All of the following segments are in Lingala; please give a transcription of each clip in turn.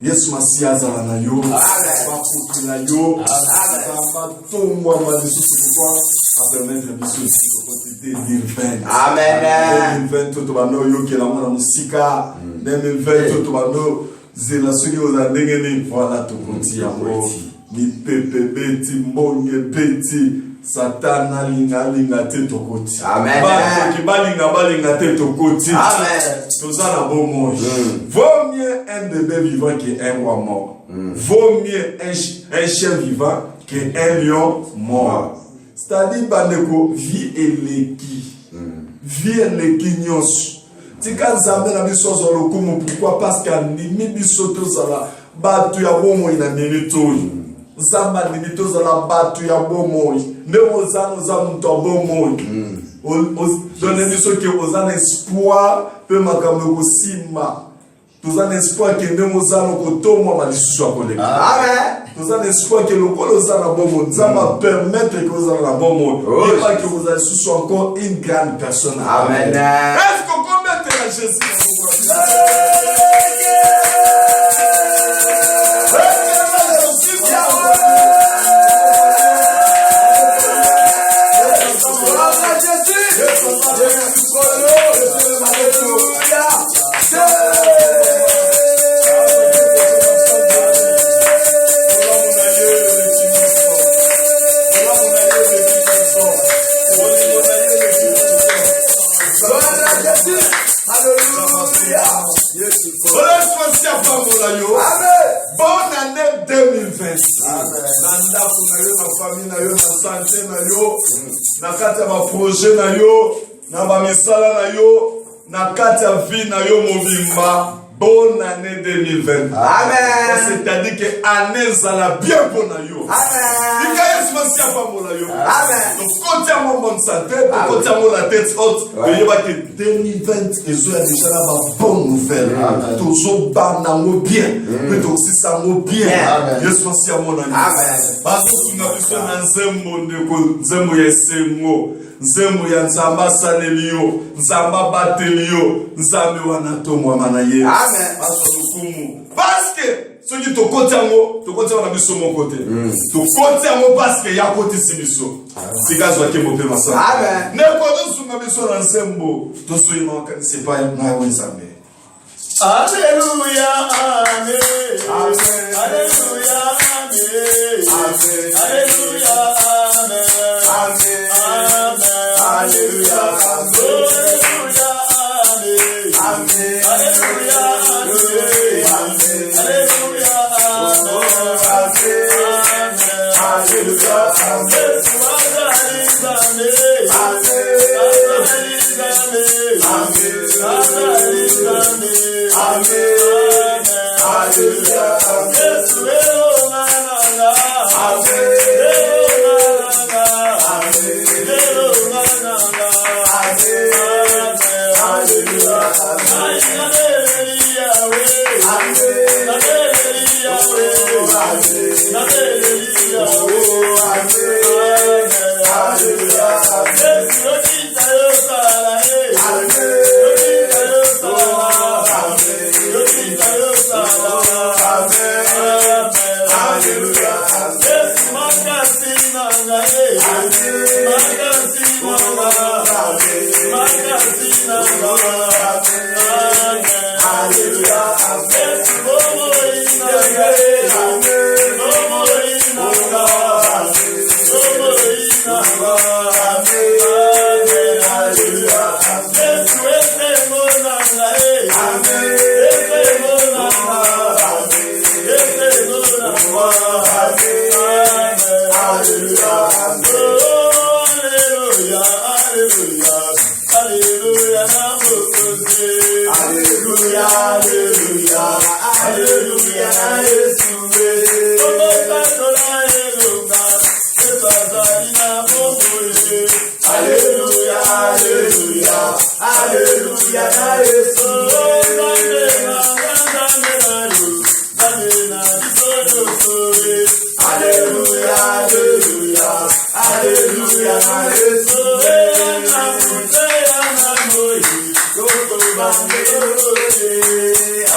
Yesu Masiaza na yo, Bakutu na yo, Zamba Tomwa Madisu Sikwa, a permettre Bisu de 2020. Amen. 2020 tout bano yo qui la mona musika, 2020 tout bano zela suri ozandengeni, voilà tout konti yango. Ni pepe beti mbonye beti Satana linga te tokoti. Amen. Balinga te tokoti. Amen. Tout ça la bon mot. Vaut mieux un bébé vivant qu'un roi mort. Vaut mieux un chien vivant qu'un lion mort. C'est-à-dire bandeko vie eleki. Vie eleki nyos. Tika nzambe na biso zo lokumu pourquoi parce qu'animi biso to sala batu ya bomo ina militoi. Zamba limito za la batu ya bomoi. Ne ozano za mto bomoi. Donne biso ke ozana espoir pe makambo kosima. Tozana espoir ke ne ozano kotomwa malisusu akoleka. Amen. Tozana espoir ke lokolo ozana bomoi. Zamba permettre que ozana la bomoi. Et pas que vous ayez sous encore une grande personne. Amen. Est-ce qu'on peut mettre la Jésus dans bonne année 2020. Nanda kuna yo na famille na yo na santé na yo na kati ya ba projet na yo na ba misala na yo na kati ya vie na yo mobimba. Bonne année 2020. Amen. C'est-à-dire que année zala bien pour na yo. Amen. Dika Yesu Masiya pamola yo. Amen. Donc côté à mon bonne santé, côté à mon la tête haute, il y a que 2020 et zo ya déjà la bonne nouvelle. Toujours ba na mo bien, mais aussi ça mo bien. Yesu Masiya mon ami. Amen. Parce que nous avons na nzembo ndeko nzembo ya sengo. Nzembo ya nzamba sanelio, nzamba batelio, nzambe wana tomwa mana ye. Amen. Parce que ceux qui te côté yango, te côté wana biso mon côté. Te côté yango parce que ya côté si biso. Si gazo ke mo pe masa. Amen. Ne ko do sunga biso na nzembo, to so ima ka c'est pas na we nzambe. Alléluia. Amen. Amen. Alléluia. Amen. Amen. Alléluia. Amen. Amen. Alléluia. Alléluia. Amen. Alléluia.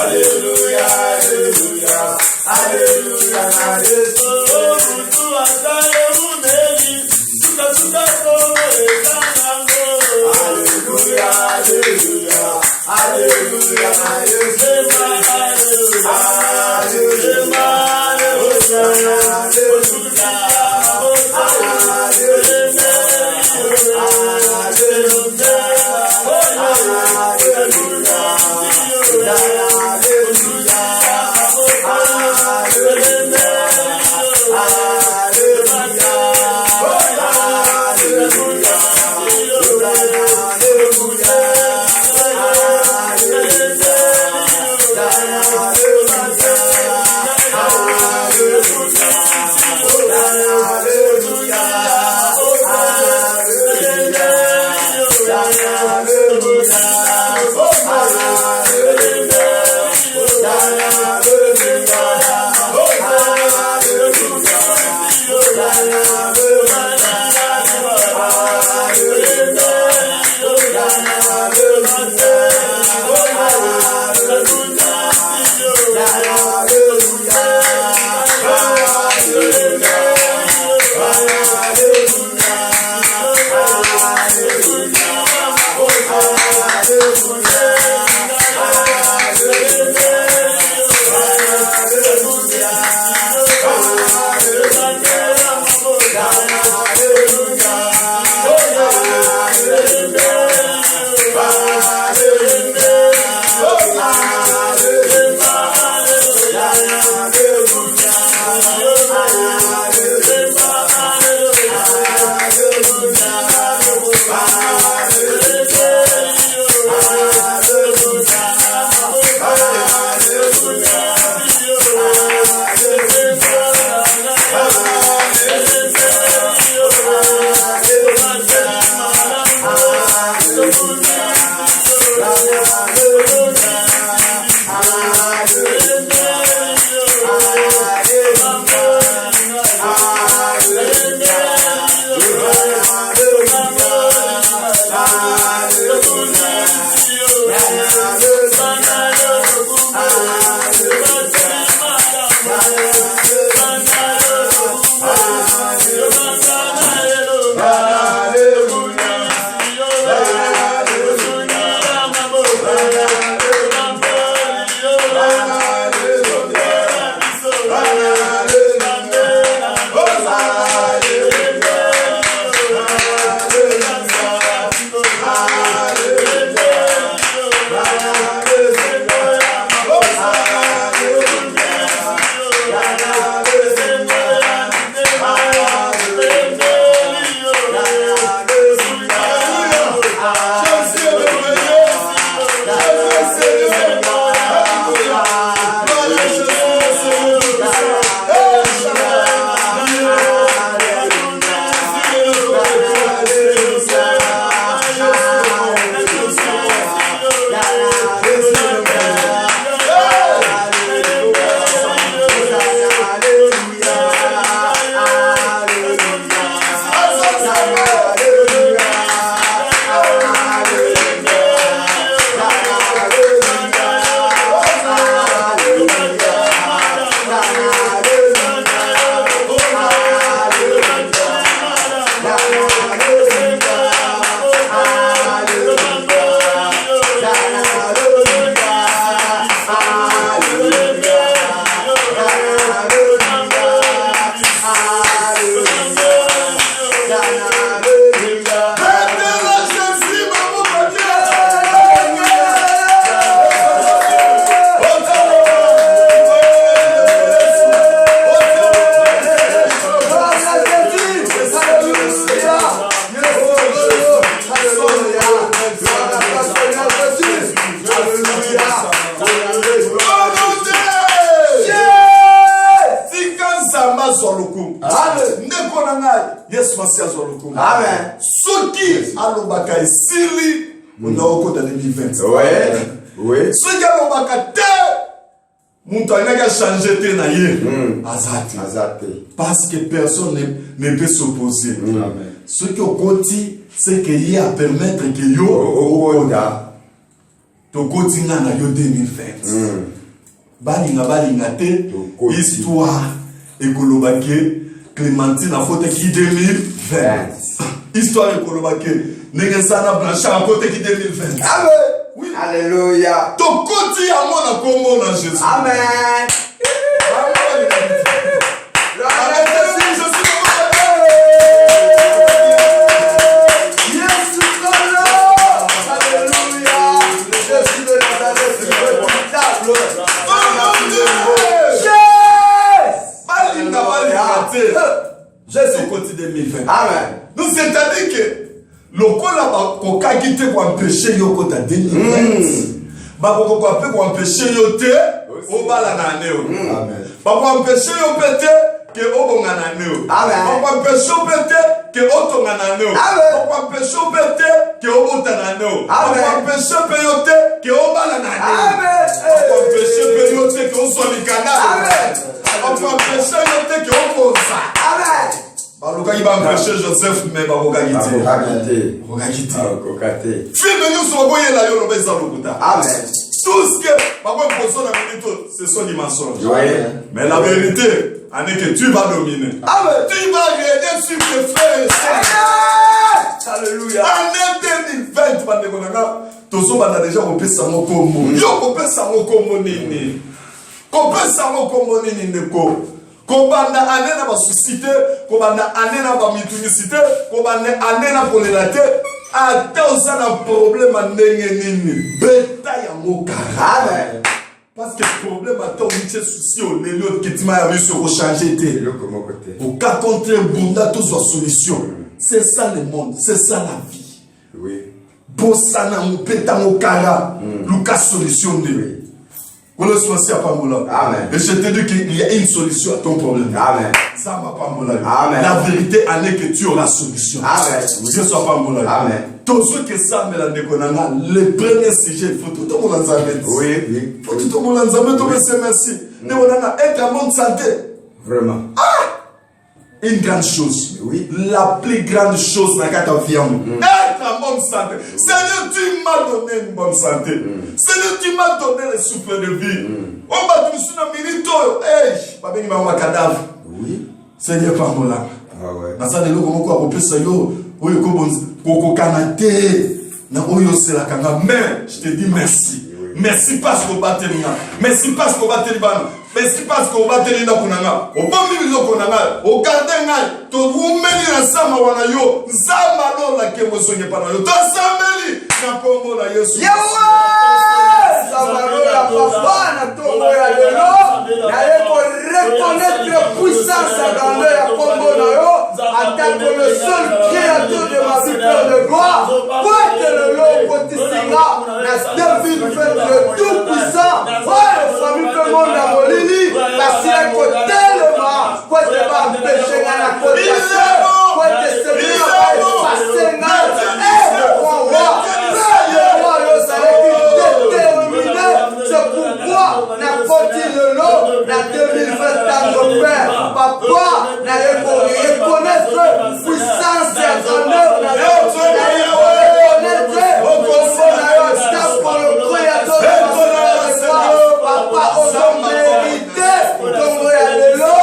Alléluia, alléluia. Alléluia, Yesu. Mutu akaye umeli, tuka kono ekanango. Alléluia, Alléluia, Alléluia, Yesu. Alléluia, Alléluia, Amen. Ce qui a l'obaka et sili, on a au côté de 2020. Oui. Ce qui a l'obaka te, mon temps n'a changé te na ye. Azate. Parce que personne ne peut s'opposer. Ce qui au côté, c'est qu'il y a à permettre que yo au côté. To côté na yo 2020. balinga te histoire ekolobake Clémentine a faute qui 2020 histoire ekolobake ndenge sana Blanchard a faute qui 2020 amen oui alléluia to koti ya mona kombo na Jésus amen Jésus côté 2020. Amen. Donc c'est-à-dire que le kola koka kite ko empêcher yo kota 2020. Ba ko empêcher yo te o bala na neo. Amen. Ba ko empêcher yo pété que o bonga na neo. Amen. Ba ko empêcher yo pété que o tonga na neo. Amen. Ba ko empêcher yo pété que o bota na neo. Ba Amen. ko empêcher peyote que o bala na neo. Amen. Ba ko empêcher peyote que o solikana. Amen. Ba ko empêcher yo te que o konsa. Amen. Baluka qui va empêcher Joseph mais ba koka kiti. Film nous sont voyés là yo lobe za lokuta. Amen. Tout ce que ba ko poso na minute ce sont des mensonges. Oui. Mais la vérité en est que tu vas dominer. Amen. Tu vas régner sur tes frères et sœurs. Alléluia. En 2020 bande konanga tozo banda déjà kopesa moko mo. Yo kopesa moko mo nini. Kopesa moko mo nini ndeko. Kobanda anena ba suscité, kobanda anena ba mitunicité, kobanda anena polélate, ata osana problème ndenge nini. Beta ya mokara. Amen. Parce que le problème ata omiche souci au lelo ketima ya biso ko changer té. Le comment côté. Au cas contraire bunda to so solution. C'est ça le monde, c'est ça la vie. Oui. Bosana mopeta mokara, luka solution de. Amen. Et je te dis qu'il y a une solution à ton problème. Amen. Amen. La vérité en est que tu auras solution. Amen. Dieu soit pas mon Amen. Tous ceux qui savent le premier sujet, il faut tout le monde en oui, oui. Il faut tout le monde en savoir. Merci. Être en bonne santé. Vraiment. Une grande chose. Oui. La plus grande chose dans ta vie. Être en bonne santé. Seigneur, tu m'as donné une bonne santé. Seigneur, tu m'as donné le souffle de vie. On va te dire une minute. Hey, pas bien ma cadavre. Oui. Seigneur, pardonne-moi. Ah ouais. Dans ça, les gens qui ont fait ça, mais je te dis merci. Merci parce qu'on va te dire. Merci parce qu'on va te dire. Merci parce qu'on va te dire. Au bon milieu, au gardien, au moumeli, na sama wana yo, zama lo la ke mosonye pa na yo. To sameli na kombo na Yesu. Yawa! Sama lo la papa na tombo ya lelo. Na yeko reconnaître puissance à grandeur ya kombo na yo. En tant que le seul créateur de ma vie de gloire. Pour être le lot kotisinga na 2020 le tout puissant. Ouais, le famille tout le monde a molini. Parce qu'il est tellement. Pour être pas empêché dans la côte. Pour être seigneur pas passer c'est pourquoi n'importe le lot, la 2020 ans père, papa, n'a reconnaître puissance et grandeur, n'a reconnaître pour le créateur de papa, on a mérité, donc le lot,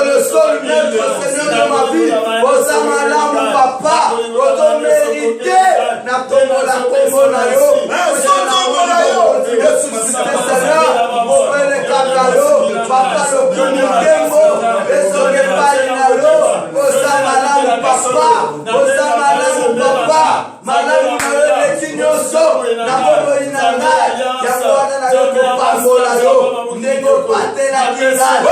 le seul maître Seigneur de ma vie, aux amalams papa, aux mérité, n'a pas la combo na yo, papa le kumukembo, esoke painalo, aux amalams papa, aux amalams papa, malamu na yo lekinyoso, na bobo inanga, ya mwana na yo kupambola yo, ndego patela kizali.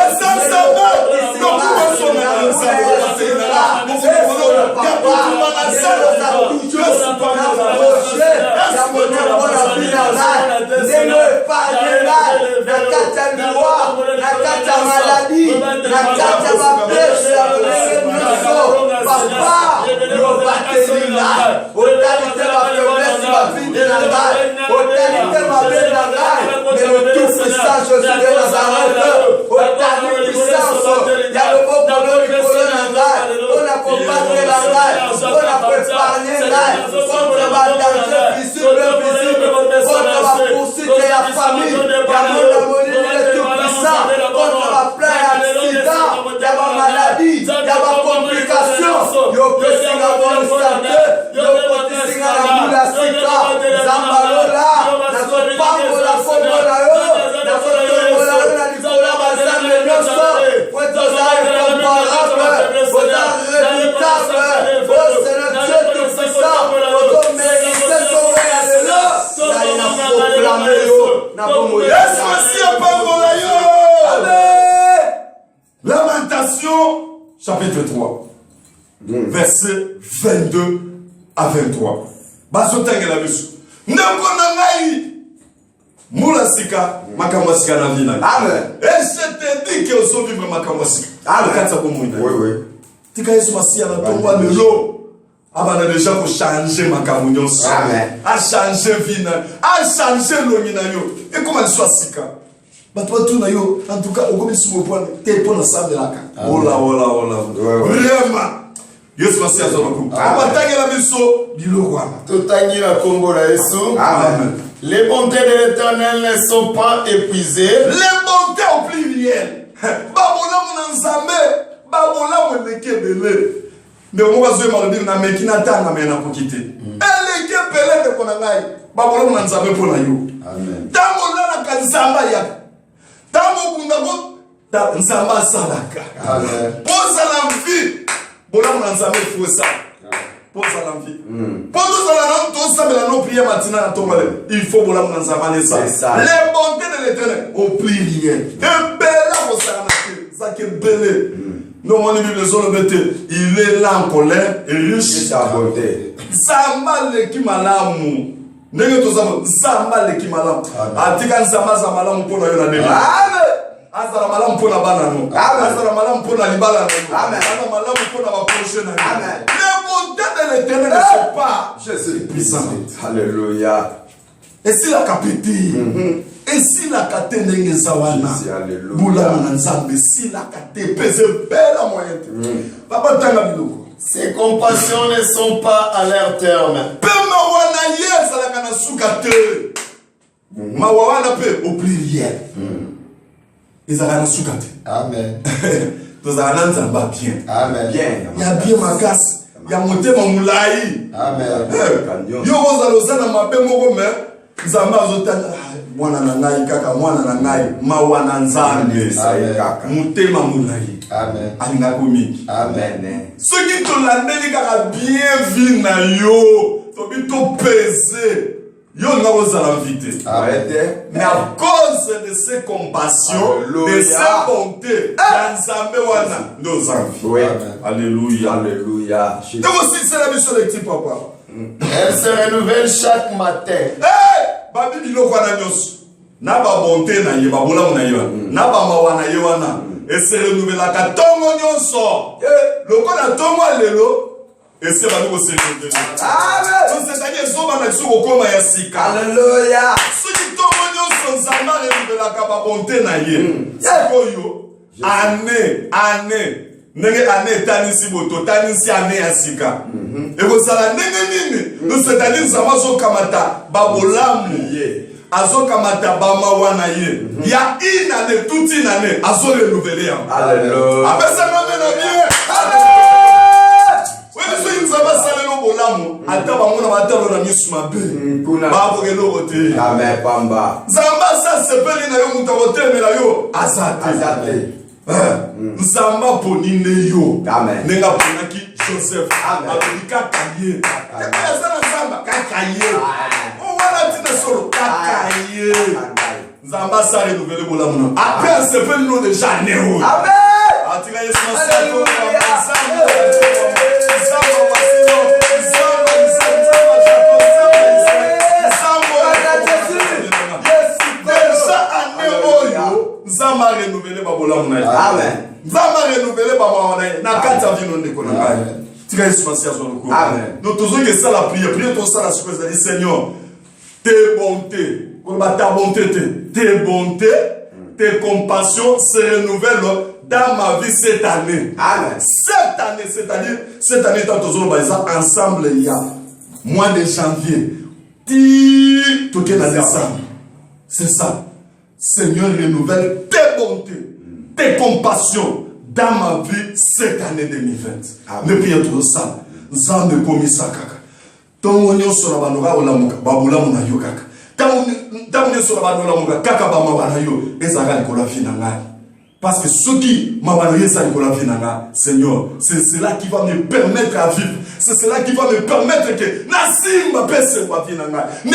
22 à 23. Bazotangela biso. Ndeko na ngai mula sika makambo sika na vie na. Amen. Et je te dis que oso vivre makambo sika. Amen. Katsa ko moina. Oui, oui. Tika Yesu Masia na tomba lelo. Abana déjà ko changer makambo nyonso. Amen. A changer vie na, a changer loni na yo. Et comment soit sika. Bato na yo en tout cas okomi sumo point te pona sabelaka. Ola. Vraiment. Yesu Masia zo ko. Abatangela biso biloko wana. Totangi la kombo la Yesu. Amen. Les bontés de l'Éternel ne sont pas épuisées. Les bontés au pluriel. Babola mon nzambe, babola mon lekebele. Mais on va se demander na mekina tanga mena kokite. Elekebele de konangai. Babola mon nzambe pona yo. Amen. Tamola na kanzamba ya. Tamo kundago ta nzamba salaka. Amen. Posa la vie. Bola mon nzambe faut ça. Posa la vie. Posa la non to ça mais la non prière matina na tomale. Il faut bola mon nzambe ça. Les bontés de l'Éternel au pluriel. Et bella posa na ça que belle. Non, mon Bible, il est là en colère et riche. Sa bonté. Zamba le kimalamu. Nenge to zamba le kimalamu. Atika zamba malamu pona yo na demi. Amen. Azara malamu pona bana no. Azara malamu pona libala no. Amen. Azara malamu pona ba prochaine na. Amen. Les bontés de l'Éternel ne sont pas Jésus puissants. Alléluia. Et si la capiti. Et si la kate ndenge zawana. Bula na nzambe si la kate pese belle moyenne. Papa tanga biloko. Ses compassions ne sont pas à leur terme. Pema wana yes la kana sukate. Ma wana pe au pluriel. Ezaka sukate. Amen. Tozana nzamba bien. Amen. Bien. Ya bien makasi. Ya motema mulai. Amen. Yo ozalozana mabe moko me. Nzamba azotanga mwana na ngai kaka mwana na ngai mawana nzambe kaka mutema mulai. Amen. Alinga komi. Amen. Ce qui te l'amène kaka bien vie na yo. Tobi to peser. Yo na ozala vite. Arrêtez. Mais à cause de ses compassions, Alléluia. de ses bontés, nzambe wana nos envies. Oui. Alléluia. Alléluia. Donc aussi c'est la mission de petit papa. Elle se renouvelle chaque matin. Hey! Babi biloko wana nyonso. Na ba bonté na ye ba bolamu na ye wana. Na ba mawa na ye wana. Et se renouvelaka tongo nyonso. Lokola tongo lelo. Et c'est ba ko se renouveler. Amen. Donc c'est-à-dire zoba na suko koma ya sika. Alléluia. Soki tongo nyonso nzamba renouvelaka ba bonté na ye. Sikoyo année ndenge année tanisi boto tanisi année ya sika. Et vous allez nini. Nous c'est-à-dire nzamba zo kamata ba bolamu ye. Azo kamata ba mawana ye. Ya une année toute une année azo renouveler. Alléluia. Après ça na bien. Amen. Oui, monsieur nzamba salelo bolamu ata ba mona batalo na misuma be. Ba ko kelo rote. Amen pamba. Nzamba sa sepeli na yo mutabote na yo azate. Nzamba ponine yo. Amen. Nenga ponaki Joseph. Amen. Abika kaye. Kaka sana nzamba kakaye. On wala tina solo kakaye. Nzamba sa renouveler bolamu. Après sepeli no déjà néo. Amen. Atika Yesu masako. Nzamba renouveler babolamu na ye. Amen. Nzamba renouveler babolamu na ye. Na kati ya vino ndeko na ngai. Tika Yesu Masia zo loko. Amen. Nous tous que ça la prière tout ça la chose dit Seigneur, tes bontés, ta bonté, tes bontés, tes compassions se renouvellent dans ma vie cette année. Amen. Cette année, c'est-à-dire cette année tant tous ensemble il y a mois de janvier. Tout est dans décembre. C'est ça. Seigneur, renouvelle tes bontés, tes compassions dans ma vie cette année 2020. Ne prions tout ça. Zan de komisa kaka. Tongo nyonso na banoka olamuka babulamu na yo kaka. Tango nyonso na banoka kaka ba mabana yo ezaka likola vie na ngai. Parce que ce qui m'a donné ça, Seigneur, c'est cela qui va me permettre à vivre. C'est cela qui va me permettre que Nassim m'a percé ma vie. Il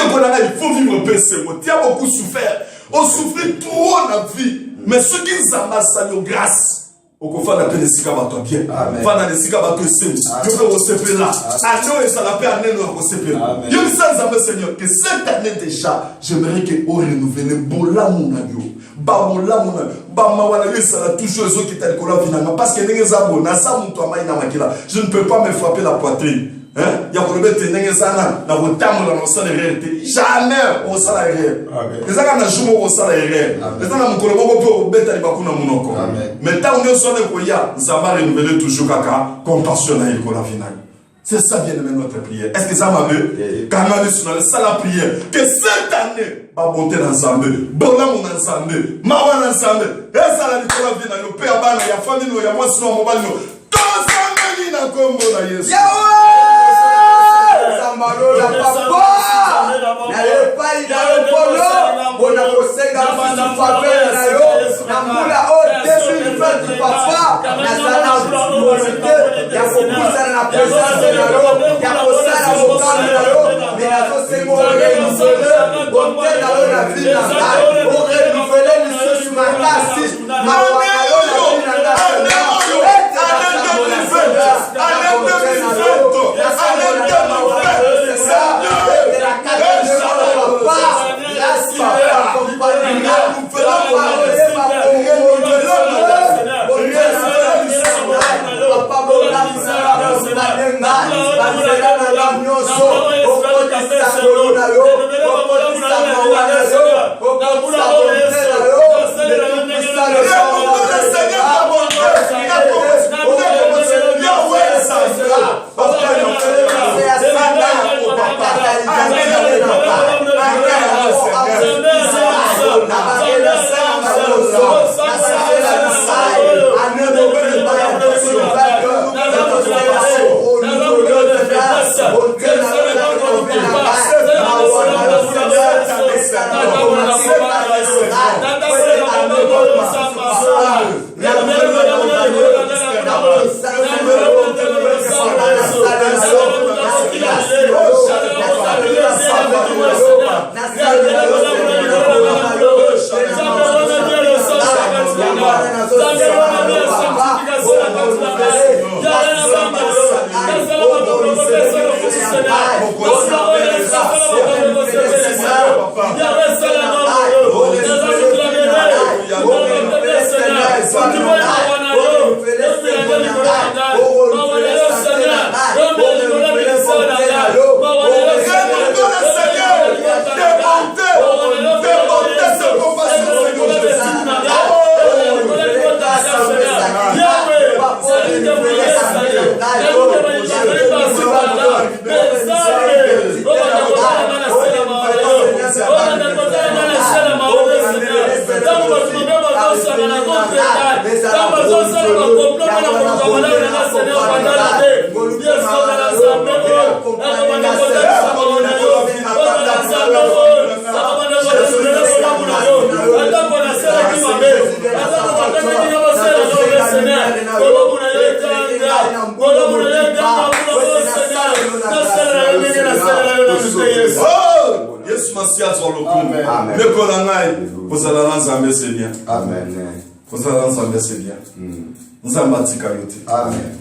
faut vivre percé. Tu as beaucoup souffert. On souffrit trop dans la vie. Mais ce qui nous a massacré, grâce. okofana pe nesika bato bien fana nesika bato semi yo pe osepela ano esala pe aneno okosepela yo bisanza me Seigneur que cette année déjà j'aimerais que o renouveler bolamu na yo ba bolamu na ba mawana yo esala toujours ezo kita likola vinanga parce que ndenge za bona sa muto amai na makila je ne peux pas me frapper la poitrine. Il y a pour le mettre na botambo na osala réalité jamais on sala réel les anga na jumo on sala réel les anga mukolo moko po beta libakuna munoko mais tant on sona ko ya nzamba renouveler toujours kaka compassion na ikola final c'est ça bien aimé notre prière est-ce que ça m'a vu quand on est sur la prière que cette année ba bonté dans ensemble bona mon ensemble mawa na ensemble et ça la ikola final le père bana ya famille ya moi sinon mobile no tous ensemble na kombo na Yesu Malola papa n'allez pas y dans le polo on a kosenga faveur na yo na mula o 2020 papa na sana volonté ya kokusa na présence na yo ya kosala mokano na yo mais na zo sengo renouveler bonté na yo na vie na ngai o renouveler lisusu makasi mawa na yo na vie na ngai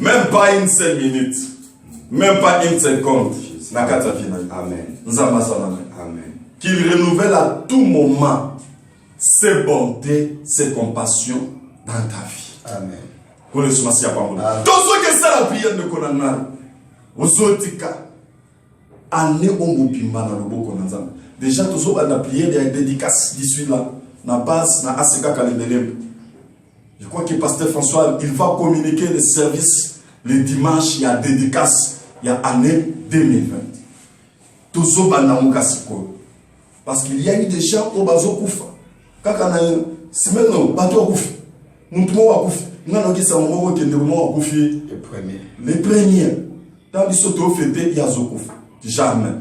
Même pas une seule minute, même pas une seconde. Qu'il renouvelle à tout moment ses bontés, ses compassions dans ta vie. Amen. Pour le souci à Pamela. Tout ce que c'est la prière de Konana, aux autres cas, année on vous pimba dans le beau Konanzam. Déjà, tout ce que la prière est dédicace d'ici là, na base, na ACK Kalendele. Je crois que Pasteur François, il va communiquer les services les dimanches, il y a dédicace, il y a année 2020. Tout ça, parce qu'il y a eu des gens au Bazo Koufa. Quand on a eu, c'est maintenant, Bato Koufa. Nous pouvons Koufa. Nous avons dit ça, on va les premiers. Dans les sautos fêtés, il y a Zokoufa. Jamais.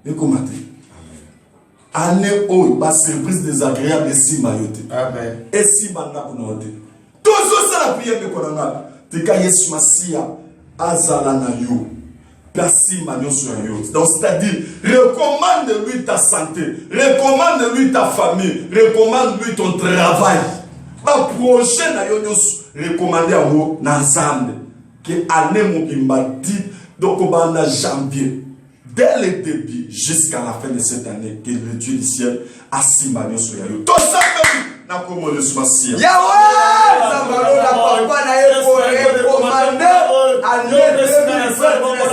Et comment dire? Année où, la surprise désagréable est si mailloté. Amen. Et si maintenant, vous n'avez toujours ça la prière de Konanga. Tika Yesu Masia, Azalana yo. Donc, c'est-à-dire, recommande-lui ta santé, recommande-lui ta famille, recommande-lui ton travail. Un projet, recommandé à vous dans Zambie que année mobimba dit donc au janvier dès le début jusqu'à la fin de cette année que le Dieu du ciel a simbané sur yo tout ça na comme le soisia Yahweh Zambalo la papa na yeko recommandé année 2020 na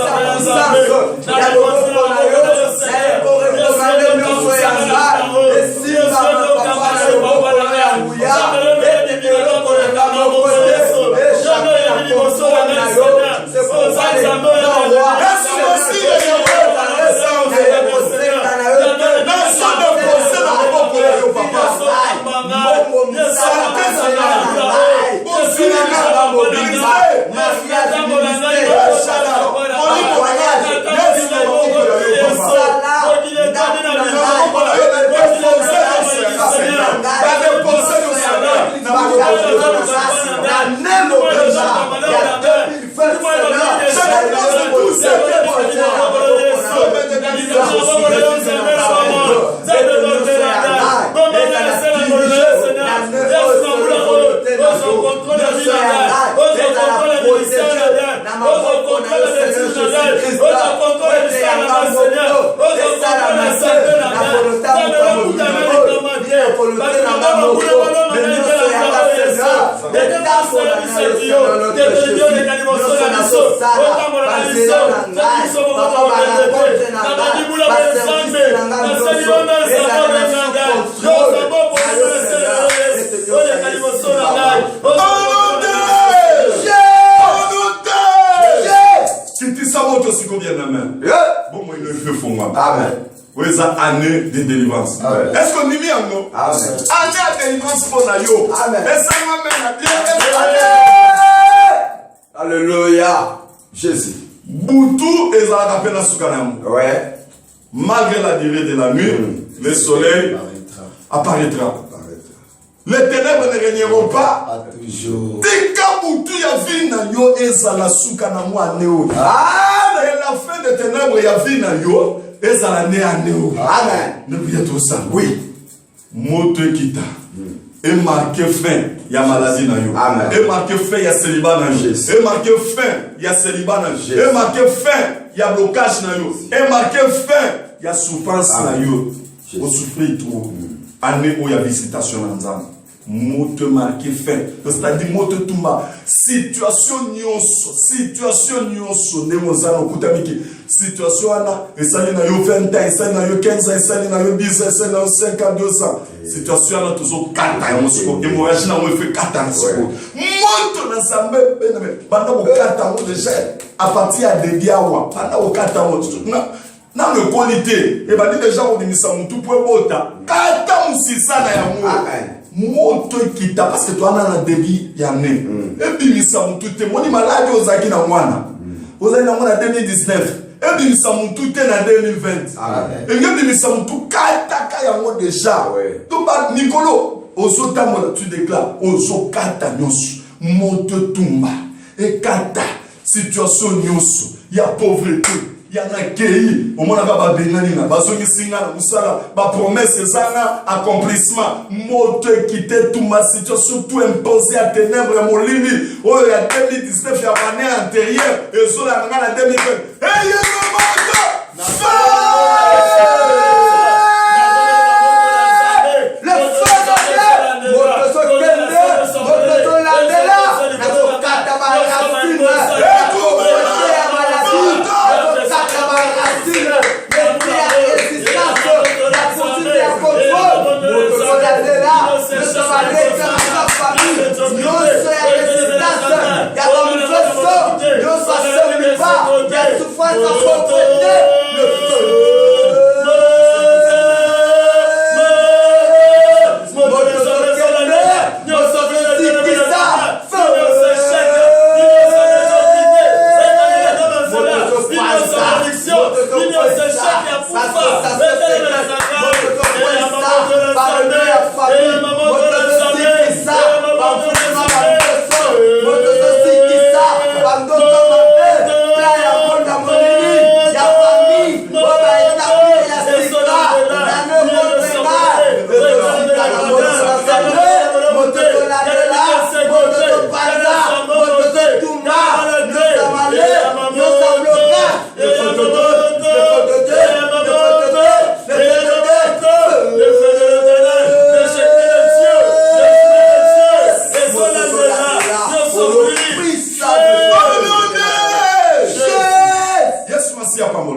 année de délivrance. Est-ce qu'on y met en nous? Année de délivrance pour la yo. Alléluia. Jésus. Boutou et Zarapena Soukanam. Ouais. Malgré la durée de la nuit, le soleil apparaîtra. Les ténèbres ne régneront pas. Tika Boutou ya vina yo ezala Soukanamu aneo. Et la fin des ténèbres ya vina yo. Amen. Ne oubliez tout ça. Oui. Moto kita. Et marqué fin, il y a maladie dans yo. Amen. Et marqué fin, il y a célibat dans yo. Et marqué fin, il y a célibat dans yo. Et marqué fin, il y a blocage dans yo. Et marqué fin, il y a souffrance dans yo. Vous souffrez trop. Année où il y a visitation dans Zam. Moto marqué fin. C'est-à-dire moto tumba. Situation nyonso nemozano kutamiki. Situation ana esali na yo 20 ans, esali na yo 15 ans, esali na yo 10 ans, esali na yo 5 ans, 2 ans. Situation ana toujours 4 ans mosiko. Hémorragie na mo fait 4 ans mosiko. Moto na sambe banda ko 4 ans déjà à partir à debiawa. Banda ko 4 ans na le qualité et bandi déjà on dit ça mutu pour bota. 4 ans musisa na ya mo. Amen. Moto kita parce que toi na débit ya né et puis ça mutu te moni malade ozaki na mwana ozaki na mwana 2019 et puis ça mutu te na 2020 et puis ça mutu kata ya mo déjà to ba Nicolo ozota mo tu déclares ozo kata nyonso moto tumba et kata situation nyonso ya pauvreté yana kei au moins ba benani na bazongi singa na musala ba promesse zana accomplissement moto quitter toute ma situation tout imposé à ténèbres molini oh il y a 2019 ya année antérieure et sur la ngana 2020 hey yo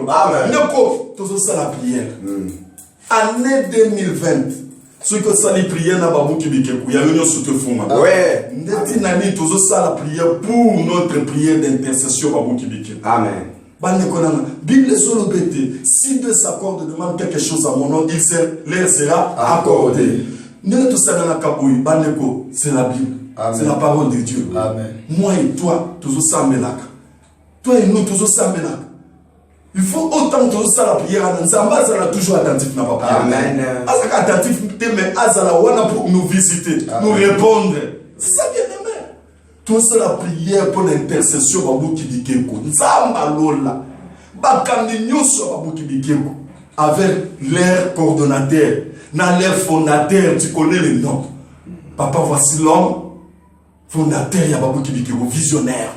Amen. Neko, tout ça la prière. Année 2020. Ce que ça les prières n'a pas beaucoup de il y a une chose que font. Ouais. N'est-ce pas tout ça la prière pour notre prière d'intercession pas beaucoup de Amen. Bible solo bêté. Si deux s'accordent demande quelque chose à mon nom, leur sera accordé. Nous tout ça dans la cabouille. Baneko, c'est la Bible. C'est la parole de Dieu. Amen. Moi et toi, toujours ça melaka. Toi et nous, toujours ça melaka. Il faut autant que ça la prière. Nzamba sera toujours attentif na papa. Amen. Azaka attentif mais azala wana pour nous visiter, nous répondre. C'est ça bien aimé. Tout ça la prière pour l'intercession babu kidikeko. Nzamba lola. Bakandi nyoso babu kidikeko avec leur coordonnateur, na leur fondateur, tu connais le nom. Papa, voici l'homme fondateur ya babu kidikeko, visionnaire.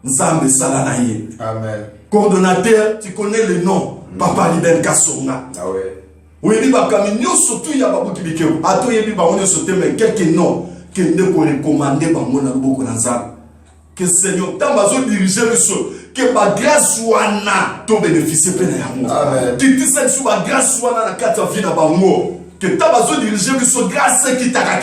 Nzambe salanaye. Amen. Coordonnateur, tu connais le nom. Papa Liben Kassonga. Ah ouais. Oui, il va camion surtout il y a pas beaucoup de bikeu. Ato yebi ba on sauté mais quelques noms que ne ko recommander ba mona beaucoup dans ça. Que Seigneur tant bazo diriger le so que ba grâce wana to bénéficier pena ya mo. Amen. Qui dit ça sur ba grâce wana na kata vie na ba mo. Que tant bazo diriger le so grâce kitaka.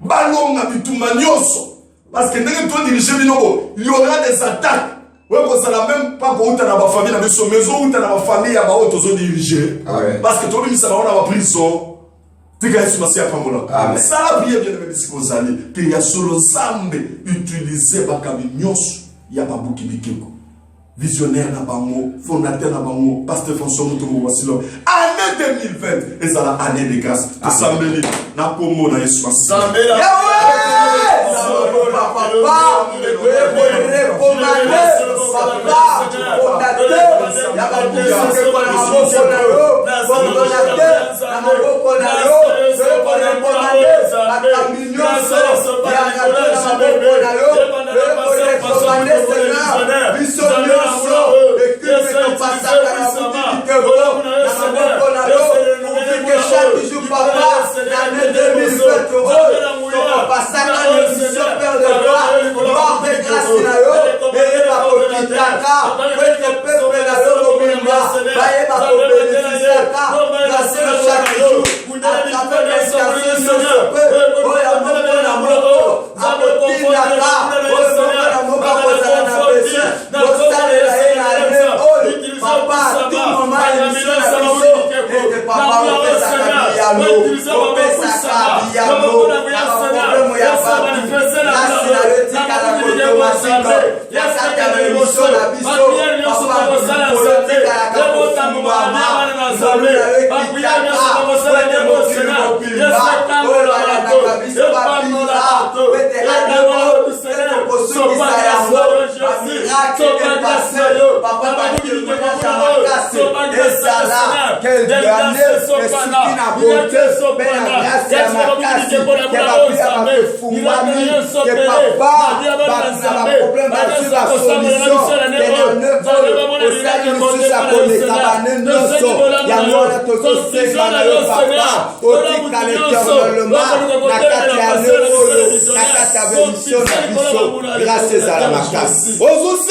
Balonga bituma nyoso. Parce que ndenge to diriger binobo, il y aura des attaques. Ouais, ça n'a même pas pour ta famille, la maison où tu as ma famille, à ma haute zone dirigée. Parce que toi, même ça va avoir prison. Tu gagnes sur ma scie à Pamola. Ça la prière bien de ce que vous allez. Qu'il y a solo Zambé utilisé par Kabignos, il y a pas beaucoup de Bikeko. Visionnaire n'a pas mot, fondateur n'a pas mot, pasteur François Moutoumou Wassilo. Année 2020, et ça la année de grâce. Tout Zambé, n'a pas mot dans les soins. Zambé,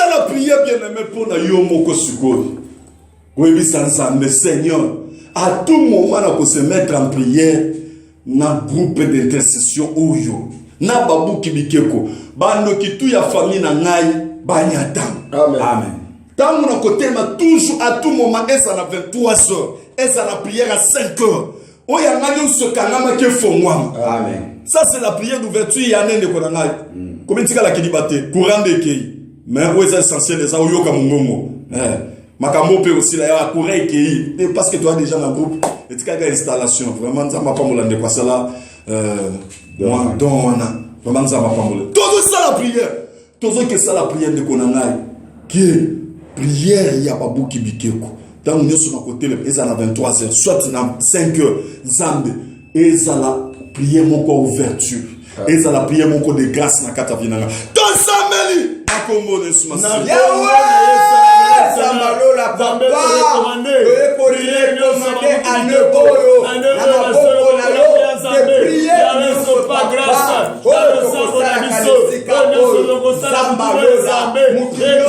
la prière bien aimé pour la Yomoko Sukoi. Oui, mais Seigneur, à tout moment, on peut se mettre en prière dans un groupe d'intercession. Na babu kibikeko. Bando kitu ya famille na ngai, banyatam. Amen. Amen. Tant mon côté, toujours à tout moment, et ça na 23 heures, et ça na prière à 5 heures. Oya ngani usokangama ke fongwama. Amen. Ça c'est la prière d'ouverture ya nende konangai. Comme tika la kilibate, courant de kei. Mais où est essentiel des aoyoka mongomo. Makambo pe aussi la ya courant kei. Parce que tu as déjà un groupe, et tika ga installation. Vraiment ça m'a pas molande quoi ça là. Moi donc vraiment ça m'a pas molande. Tout ça la prière. Tout ça que ça la prière de konangai. Qui prière ya babu kibikeko. Dans nous sommes à côté, ils ont 23 heures, soit 5 heures, Zambé, et ils ont prié mon corps ouverture, et ils ont prié mon corps de grâce dans la Katavina. Dans Zambéli, à Congo de Soumassi. Yahweh! Samalo la papa, le courrier commandé à Neboyo, à Naboko Nalo, de prier notre papa, oh, Samalo la Mukino,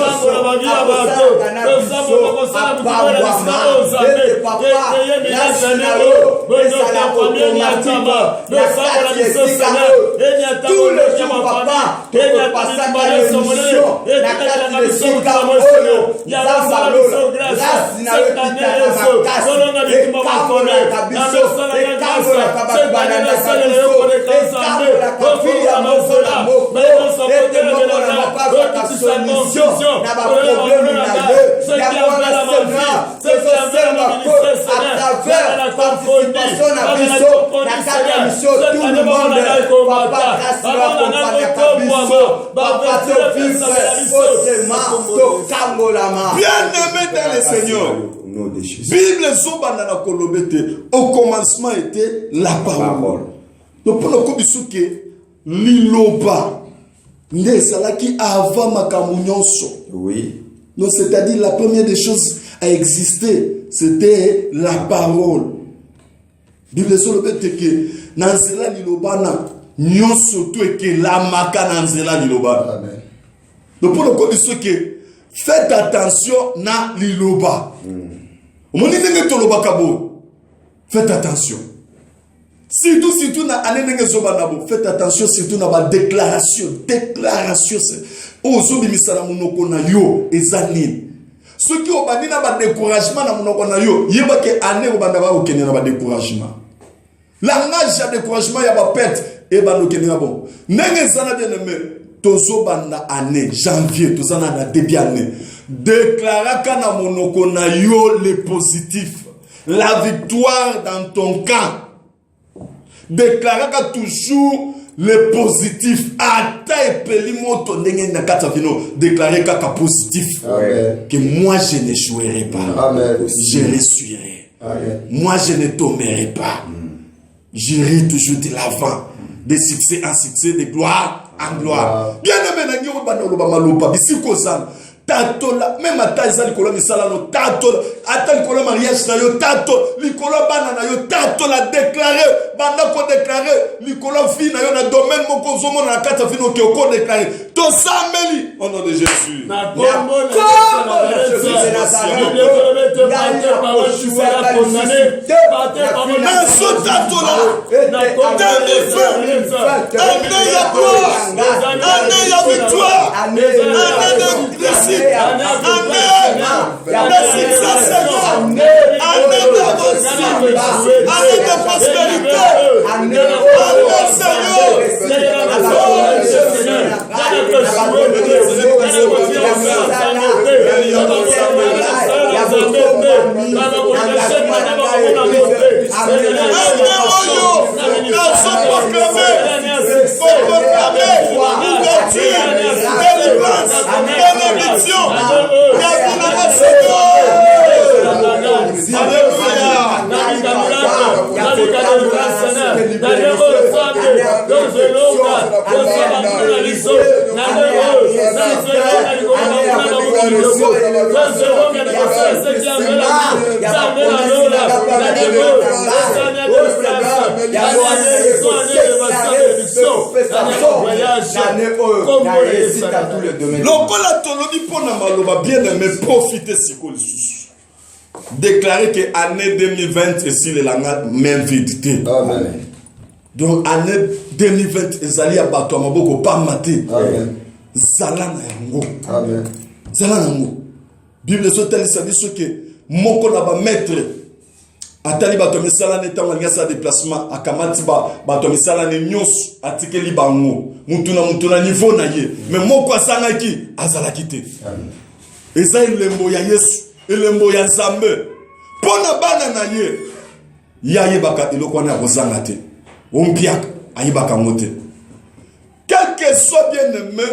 Bien-aimé dans le Seigneur, Bible Zobana Kolobete, au commencement était la parole. Donc pour le coup de Liloba, Nesalaki avant Makamunyoso. Oui. Donc c'est-à-dire la première des choses à exister, c'était la parole. Bible Zobete que Nanzela Lilobana, Nyoso tout et que la Maka Nanzela Lilobana. Donc pour le coup de faites attention na Liloba. Faites attention. Surtout na anenenge zobanabo. Faites attention surtout na ba déclaration. Déclaration c'est ozobi misala munoko na yo ezanini. Ceux qui ont bandi na ba découragement na munoko na yo, yeba ke ane obanda ba okene na ba découragement. Langage ya découragement ya ba pète e ba okene na bon. Nenge zana bien aimé, tozo banda année janvier, tozo na début année. Déclara kana monoko na yo le positif. La victoire dans ton camp. Déclara toujours le positif. Ata epelimoto ndenge na kata vino. Déclarer kaka positif. Amen. Que moi je n'échouerai pas. Amen. Je réussirai. Amen. Moi je ne tomberai pas. J'irai toujours de l'avant. De succès en succès, de gloire en gloire. Bien aimé, n'a pas de malopa. Bisi kozan. Tatola, même à Taïza, l'icolo misalano, tatola, à l'icolo mariage na yo, tatola, l'icolo banana yo, tatola, déclaré, banda ko déclaré, l'icolo fi na yo, na domaine moko zomo na kata fi no ki oko déclaré. To sameli, au nom de Jésus. Bien aimé, profitez si vous déclarer que l'année 2020 est si les langues même vidité. Amen. Donc année 2020 ezali ya bato maboko pas maté. Amen. Zala na yango. Amen. Zala na yango. Bible soteli sabi soke moko na ba maître atali bato misala ne tanga ngasa déplacement akamati bato misala ne nyos atikeli bango mutuna niveau na ye mais moko asangaki azalaki te. Amen. Eza elembo ya Yesu, elembo ya Nzambe. Pona bana na ye. Ya yebaka eloko na kozanga te. Ompiaka ayebaka mote. Quel que soit bien aimé,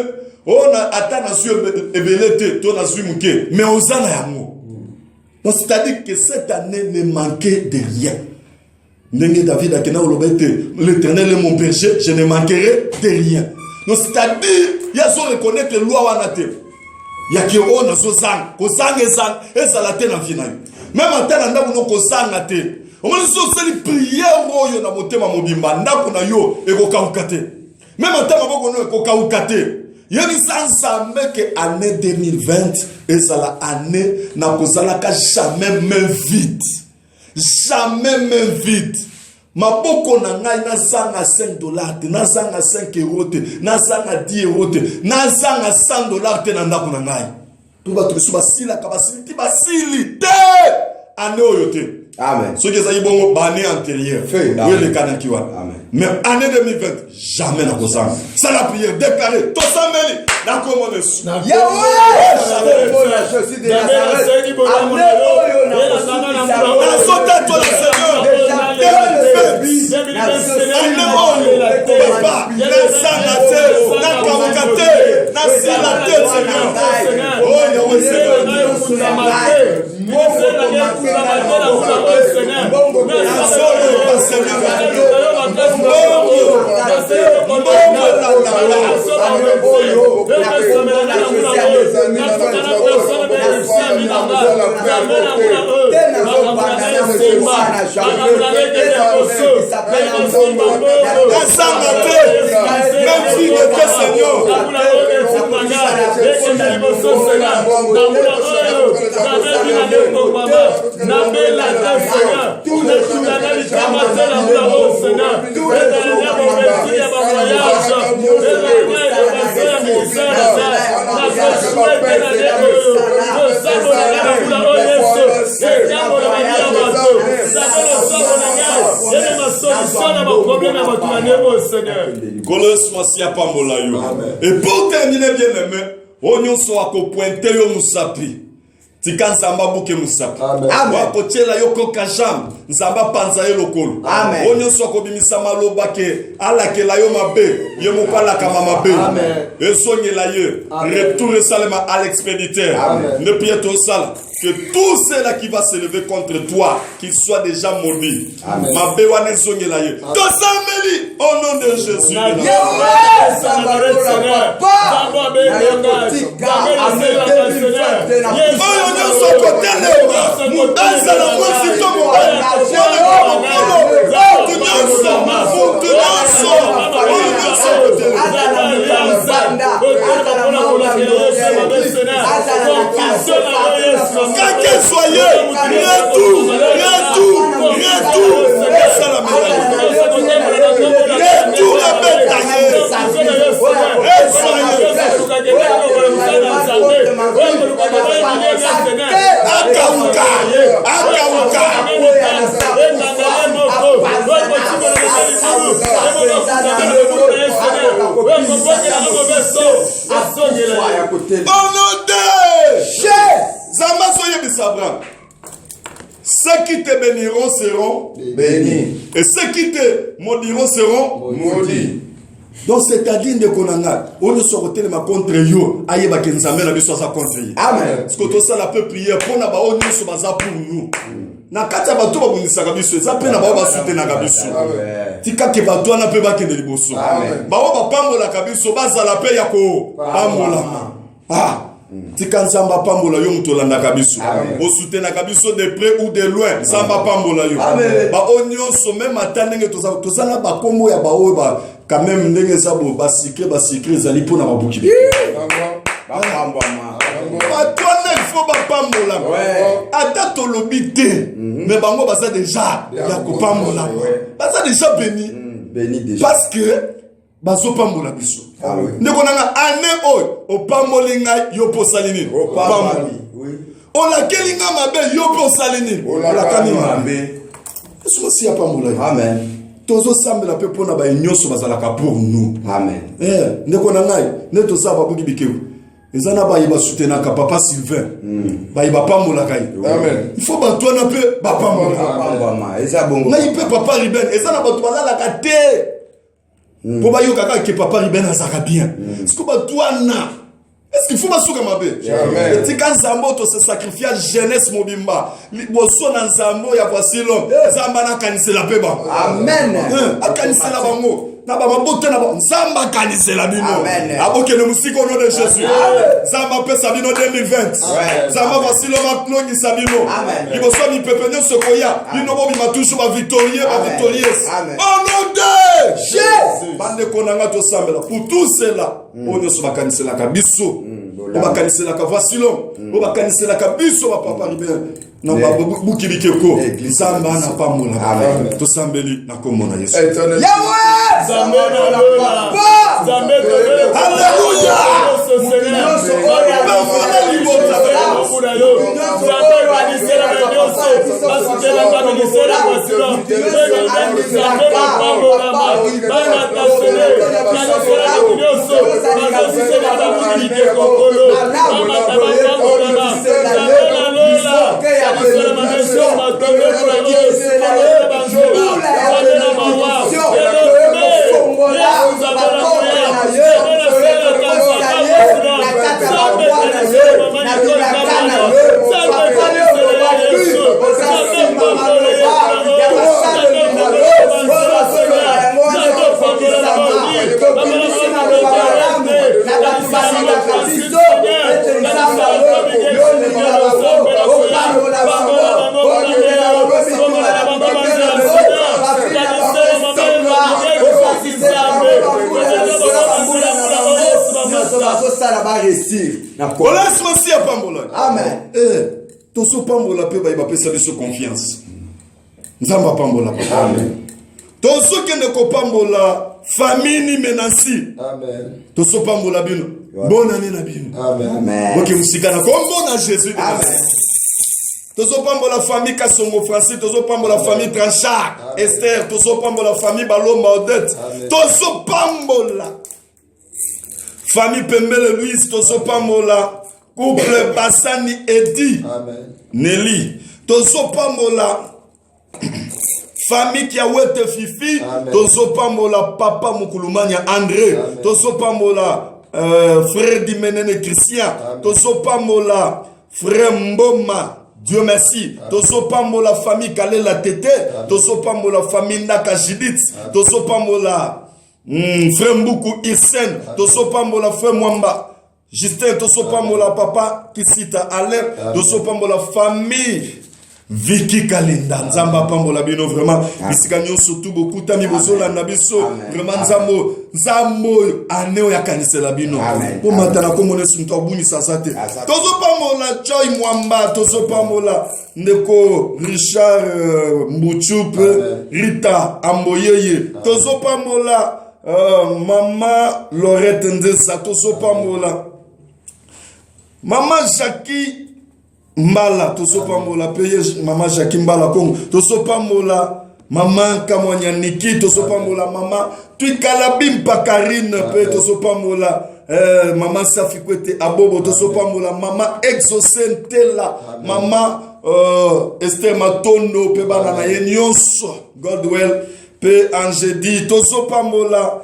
on a atteint na su ebelete, to na su muke, mais ozana yango. Donc c'est-à-dire que cette année ne manquait de rien. Ndenge David akena olobete, l'Éternel est mon berger, je ne manquerai de rien. Donc c'est-à-dire, il y a so reconnaître loi wana te. Yaki ona so sang ko sang ezala te na vina yo même atana ndaku no ko sanga te o mo so seli prière oyo na motema mobimba ndaku na yo ekokauka te même atama boko no ekokauka te Yebisa nzambe que année 2020 ezala année na kozalaka jamais même vite. Jamais même vite. Maboko na ngai nazanga $5 te, nazanga 5 euros te, nazanga 10 euros te, nazanga $100 te na ndako na ngai. Tuba tu suba sila kabasili ti basili te. Année oyo te. Amen. Ce qui est bon, année antérieure. Oui, le canal qui va. Mais année 2020, jamais n'a pas ça. Ça la prière déclarée. Tout ça, mais n'a pas comment dessus. Yahweh! Je suis de Nazareth. Année oyo na Et pour terminer, bien aimé, on soit qu'on pointe yo musapi. Tika nzamba buke musapi. Wa kochela yo koka jam, nzamba panza yo lokolo. On soit ko bimisa maloba ke ala ke la yo mabe, yo mopala kama mabe. Et sogne la yo, retourne seulement à l'expéditeur. Ne priez ton sale que tout cela qui va se lever contre toi, qu'il soit déjà maudit. Mabe wane sogne la yo. Tosameli au nom de Jésus. Ceux qui te béniront seront bénis. Et ceux qui te maudiront seront maudits. Donc c'est-à-dire de konanga, on ne se retient pas contre yo, aïe ba kenzamela biso sa contre yo. Amen. Parce que tout ça la peut prier pour na ba on so baza pour nous. Na kata ba to ba bundisa kabiso, za pe na ba ba soutenir kabiso. Tika ke ba to na pe ba kende liboso. Ba ba pambola kabiso baza la pe ya ko pambola. Ah. Tika nzamba pambola yo mutolanda kabiso. O soutenir kabiso de près ou de loin, nzamba pambola yo. Ba onyo so même atandenge to ça na ba kombo ya ba o ba quand même ndenge sabo ba secret zali pona ba buki. Ba pambama. Ba tone faut ba pambola. Ata to lobité. Mais bango ba ça déjà ya ko pambola. Ba ça déjà béni. Béni déjà. Parce que bazo pambola biso. Ndeko nanga ane o pambolinga yo posalini. O pamboli. Oui. On la kelinga mabe yo posalini. O la kanima mabe. Eso si ya pambola. Amen. Tozo sambe la pe pona ba nyoso bazalaka pour nous. Amen. Ndeko nanga ne to sa ba buki bikewu. Ezana ba yiba soutenir ka papa Sylvain. Ba yiba pambola kai. Amen. Il faut ba toi na pe ba pambola. Pambama. Eza bongo. Na yipe papa Ruben, ezana ba to balala ka te. Pour ba yo kaka ke papa Ruben azaka bien. Est-ce que ba toi na est-ce qu'il faut masuka mabe? Jamais. Et quand Zambo to se sacrifier jeunesse mobimba. Boso na Zambo ya voici l'homme. Zamba na kanisela pe ba. Amen. Akanisela bango. Na ba mabote na ba Zamba kanisela bino. Amen. Aboke le musiko au nom de Jésus. Zamba pe sabino 2020. Zamba voici l'homme klongi sabino. Amen. Iboso mi pepenyo sokoya. Bino bo bi matushu ba victorieux ba victorieuse. Au nom de Jésus. Bande konanga to sambela. Pour tout cela Oyo so bakaniselaka biso. O bakaniselaka vacillon. O bakaniselaka biso ba papa libère. Non ba bukibikeko. Nzamba na pambola. To sambeli na komona Yesu. Yahweh! Alléluia! Amen. Toso pambola pe ba pesa biso confiance. Nzamba pambola. Amen. Toso kende ko pambola famille menasi. Amen. Toso pambola bino. Bonne année na bino. Amen. Boki musika na kombo na Jésus. Amen. Toso pambola famille Kasongo Francis, toso pambola famille Tranchard, Esther, toso pambola famille Balomba Odette. Toso pambola famille Pembele Louise, toso pambola couple Bassani Edi. Amen. Nelly, toso pambola famille Kiawete Fifi, toso pambola papa Mukulumania André, toso pambola frère Dimenene Christian, toso pambola frère Mboma, Dieu merci. Toso pambola famille Kalela Tete, toso pambola famille Naka Judith, toso pambola frère Mbuku Irsen, toso pambola frère Mwamba Justin, toso pambola papa Kisita Alain, toso pambola famille Vicky Kalinda, Nzamba pambola bino vraiment. Bisika nyonso tout beaucoup tami bozola na biso vraiment nzambo aneo ya kanisela bino. Po matana ko mona sunto buni sasate. Tozo pambola Joy Mwamba, tozo pambola ndeko Richard Mbuchup, Rita Amboyeye, tozo pambola mama Lorette Ndesa, tozo pambola mama Jackie Mbala, toso pambola peye mama Jackie Mbala Kongo, toso pambola mama Kamwanya Niki, toso pambola mama Twikala Bimpa Karine pe, toso pambola mama Safikwete Abobo, toso pambola mama Exocentela, mama Esther Matondo pe bana na yenyonso Godwell pe Angedi, toso pambola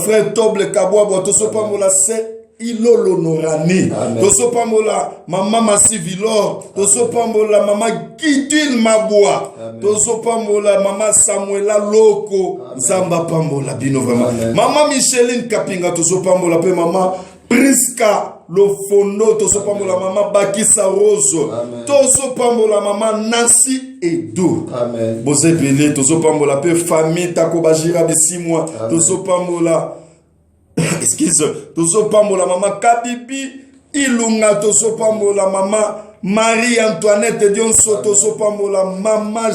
frère Toble Kabwabo, toso pambola se Ilolo Norani, toso pambola mama Massi Vilor, toso pambola mama Kidil Mabwa, toso pambola mama Samuela Loko, Zamba pambola bino vraiment. Mama Micheline Kapinga, toso pambola pe mama Priska Lofondo, toso pambola mama Bakisa Roso, toso pambola mama Nancy Edo. Amen. Bose Bele, toso pambola pe famille Takobajira Bisimwa, toso pambola excuse, toso pambola mama Kabibi Ilunga, toso pambola mama Marie Antoinette Dionso, toso pambola mama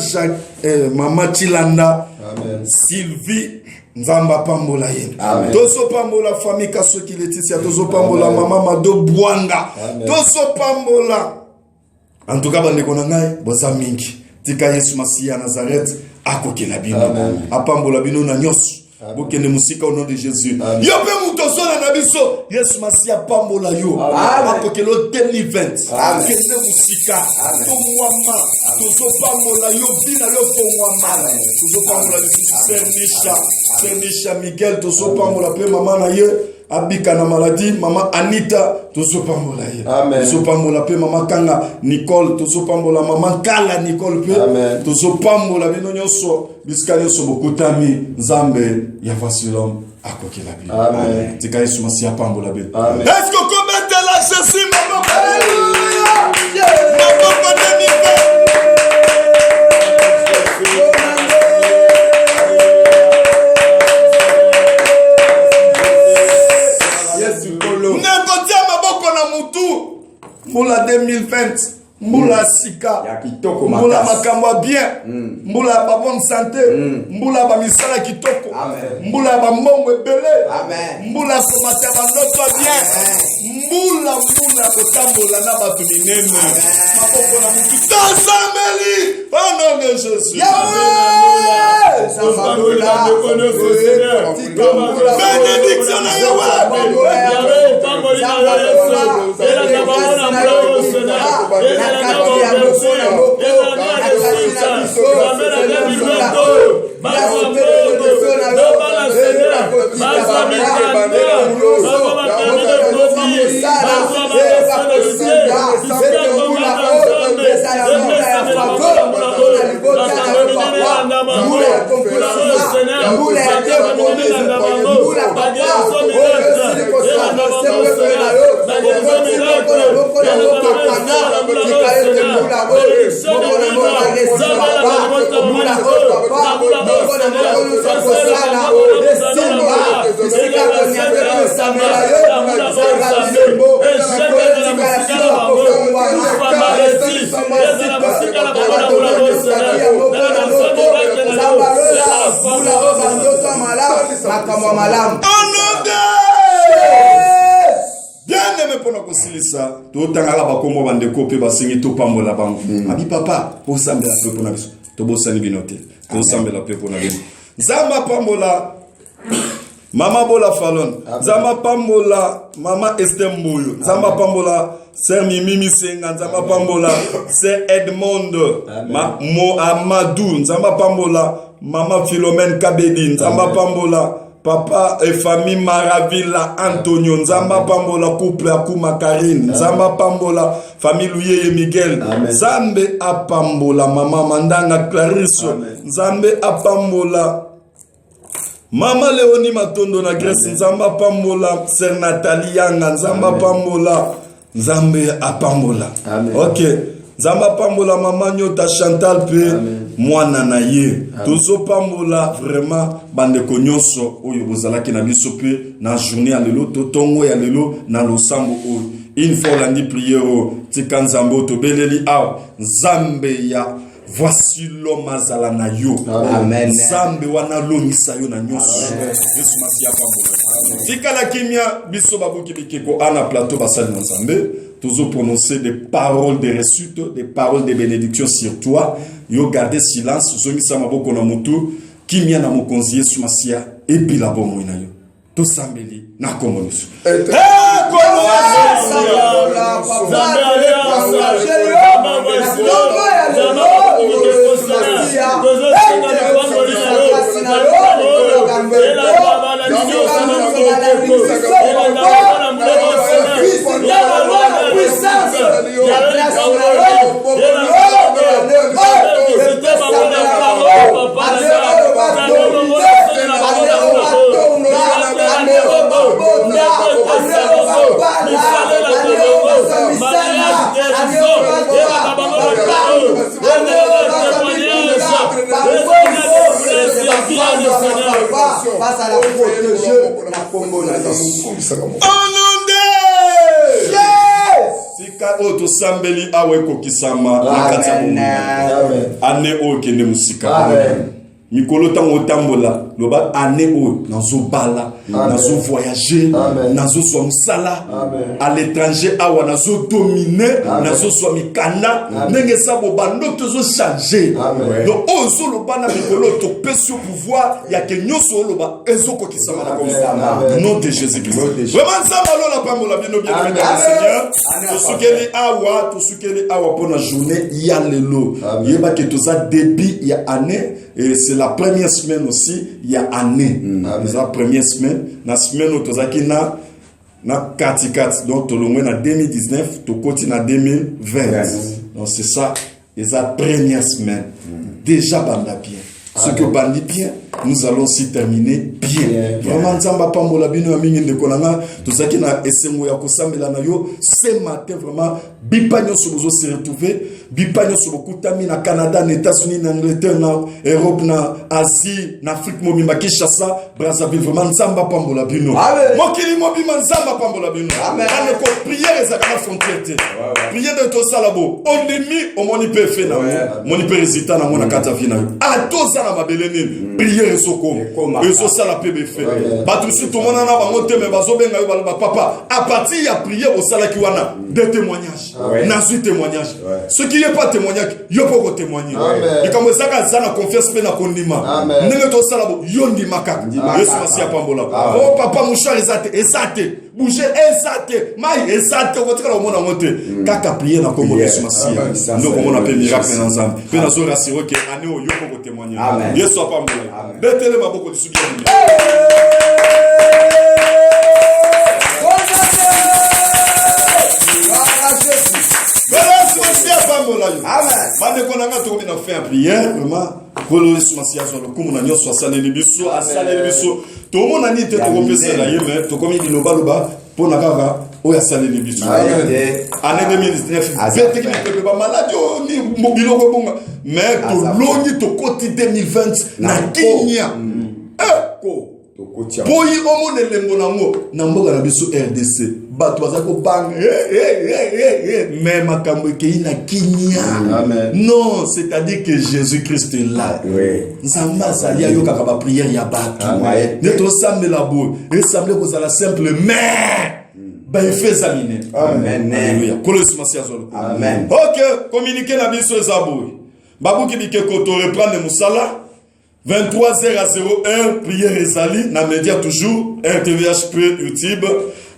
mama Chilanda. Amen. Sylvie Nzamba pambola yen. Toso pambola famille Kasoki Laetitia, toso pambola mama Mado Bwanga. Toso pambola en tout cas bande konangai boza mingi tika Yesu Masia Nazareth akokela bino apambola bino na nyoso. Bokende musika au nom de Jésus. Yo pe mutosola na biso Yesu Masia pambola yo. Akokelo 2020. Kende musika. To mwama. Tozo pambola yo bina yo fo mwama. Tozo pambola biso Sernisha Miguel, tozo pambola pe mama na ye abika na maladie, mama Anita, tozo pambola ye. Tozo pambola pe mama Kanga Nicole, tozo pambola mama Kala Nicole pe. Tozo pambola bino nyonso bisika nyonso bokutami Nzambe ya Vasilom akokela bino. Amen. Tika Yesu Masia pambola bino. Est-ce que commettez la Jésus maman? Alléluia. 2020 mbula sika ya kitoko mbula makasi. makambo bien mbula ba bonne santé mbula ba misala kitoko mbula ba mbongo ebele mbula komata ba noto bien mbula kotambola na bato minene maboko na mutu tozambeli au nom de Jésus. Bénédiction na bien-aimé pour nous kosilisa totangaka bakombo bandeko pe basengi topambola bango abi papa osambela pe pona biso tobosani bino te tosambela pe pona bino nzamba pambola mama bola falon nzamba pambola mama Esther Mboyo nzamba pambola Sœur Mimi Misenga nzamba pambola Sœur Edmond Mo Amadou nzamba pambola mama Philomène Kabedi nzamba pambola papa et famille Maravilla Antonio nzamba pambola couple Akuma Karine nzamba pambola famille Louye Miguel Zambe apambola mama Mandanga Clarisse Zambe apambola mama Léonie Matondo na Grèce nzamba pambola Sœur Nathalie Yanga nzamba pambola Zambe apambola OK nzamba pambola mama Nyota Chantal pe mwana na ye tozo pambola vraiment bandeko nyonso oyo bozalaki na biso pe na journée ya lelo totongo ya lelo na losambo oyo une fois landi prière tika nzambe tobeleli awa nzambe ya voici l'homme azala na yo nzambe wana longisa yo na nyonso yesu masiya pambola tika la kimia biso babuki bikeko ana plateau basali na nzambe toujours prononcer des paroles de réussite, des paroles de bénédiction sur toi. Yo garder silence, zomi sama boko na mutu, kimia na mokonzi Yesu Masia et puis la bomo ina yo. To sambeli na komonusu. Oto sambeli awe kokisama ane o kende musika mikolo tango tambola loba ane o nazo bala nazo voyager nazo so musala à l'étranger awa nazo dominer nazo so mikana ndenge sabo bando tozo changer donc ozo loba na mikolo to peso pouvoir ya ke nyoso loba ezo kokisama na komisa nom de Jésus-Christ vraiment ça balola pambola bien bien Seigneur to sukeli awa pour la journée ya lelo yeba ke toza début ya année et c'est la première semaine aussi il y a année la première semaine la semaine où tozaki na 4 donc tolongwe na 2019 to koti na 2020 donc c'est ça les première semaine déjà banda bien ce que bandi bien nous allons aussi terminer bien. Vraiment, Nzamba Pambola Bino Amingi Ndekonanga, tout ça qui n'a essayé à Kosambela Nayo, ce matin, vraiment, Bipagno Sobozo s'est retrouvé, Bipagno Sobokutami, na Canada, na États-Unis, na Angleterre, na Europe, na Asie, na Afrique, Momimba Kinshasa, Brazzaville, vraiment, Nzamba Pambola Bino. Mokili Mobima Nzamba Pambola Bino. Amen. Prière et Zakana Frontière. Prière de tout ça là-bas. On est mis au Monipe Fena. Monipe Résitant na Mona Katavina. À tout ça là, ma belle prière et soko. Et so ça la PBF. Batusu tout le monde en a monté, mais bazobenga yo papa. À partir il y a prière au sala kiwana. Des témoignages. Nasu témoignage. Ce qui n'est pas témoignage, yo poko témoigner. Et comme ça ka zana confiance pe na kondima. Nenge to ça là-bas. Yondi makak. Yesu masi apambola. Oh papa mouchar ezate. Bouger ezate. Mai ezate. Votre là au monde a monté. Kaka prier na komo Yesu masi. Nous comme on appelle miracle dans ensemble. Pe na so rassurer que année yo poko témoigner. Yesu apambola. Betele maboko de subi. Amen. Bande konanga to na faire prière vraiment pour le somasia sur le kumuna nyo so salé biso asalé biso to mona ni te to kopesa la yeme to komi biloba loba pour na kaka o ya salé biso année 2019 bête qui ba maladie ni mobilo ko bonga mais to longi to côté 2020 na Kenya ko Boyi omo ne lembo nango na mboka na biso RDC bato bazako bang mais makambo ke na Kenya. Non, c'est-à-dire que Jésus-Christ est là. Nzamba zali yo kaka ba prière ya bato. Neto sambe la bo et semble ko la simple mais ba effet zamine. Amen. Alléluia. Amen. OK, communiquer na biso ezabo. Babu ki bike ko to reprendre musala 23h à 01, prière Ezali, na média toujours, RTVHP, YouTube,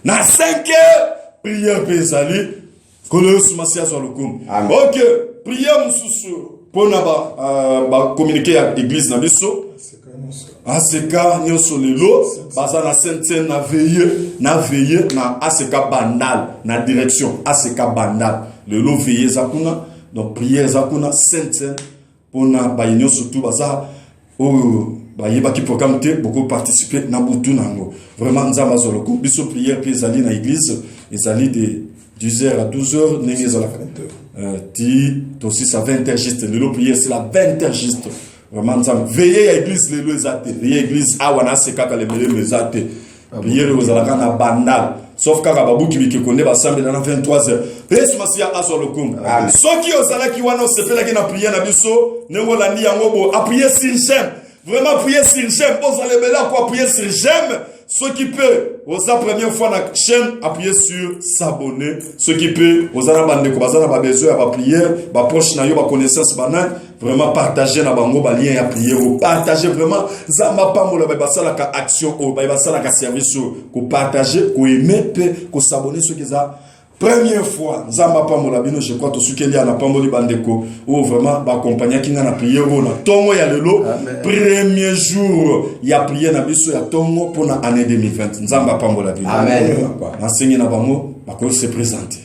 na 5h, prière Ezali, Kolo Sumasia sur le coup. Ok, prière Moussoussou, pour na communiquer avec l'église na biso. ACK, nyoso lelo, baza na sainte na veiller, na ACK bandal, na direction, ACK bandal. Lelo veiller zakuna, donc prière zakuna, sainte, pour na baïnyo surtout baza. Qui programme beaucoup participer na butu nango vraiment nzamba zoloko biso prière puis ezali na église ezali de 10h à 12h ndenge ezala ti to 6 à 20h juste le prière c'est la 20h juste vraiment nzamba veiller à église lelo ezate veiller église awana se kaka le mele ezate prière ezala kana bandal sauf kaka babuki bikekonde basambela na 23h yesu masiya azoloko soki ozala ki wana osepela ki na prière na biso nengo landi yango bo appuyer sur j'aime vraiment prier sur j'aime ozala bela ko appuyer sur j'aime ce qui peut oza première fois na chaîne appuyer sur s'abonner ce qui peut ozala bande ko bazana ba besoin ba prière ba proche na yo ba connaissance banane vraiment partager na bango ba lien ya prière ou partager vraiment zamba pambola ba sala ka action ou ba sala ka service ko partager ko aimer ko s'abonner ce qui ça première fois zamba pambola bino je crois to sukeli na pamboli bandeko ou vraiment ba accompagner kinga na prière na tongo ya lelo premier jour ya prière na biso ya tongo pour na année 2020 nzamba pambola bino amen na singi na bango ba ko se présenter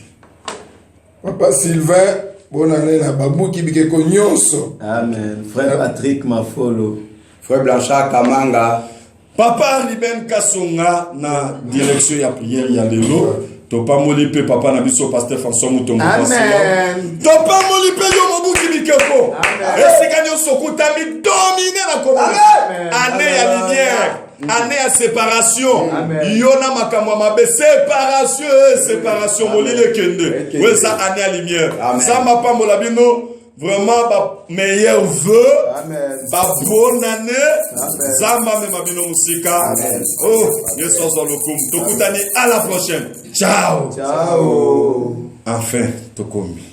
Papa Sylvain bonne année na babu ki bikeko nyonso amen frère Patrick Mafolo frère Blanchard Kamanga papa Liben Kasonga na direction ya prière ya lelo Topa molipe papa na biso pasteur François Mutombo. Amen. Topa molipe yo mobuki bikeko. Esikanyo sokutami dominer la communauté. Année ya lumière, année ya séparation. Yona makamwa mabe séparation molile kende. Ouais ça année ya lumière. Ça m'a pas molabino. Vraiment, meilleur vœu, bonne année, Zamba me mabino musika. Oh, Yesu zolokum. Tokutani à la prochaine. Ciao. Ciao. Enfin, tokomi.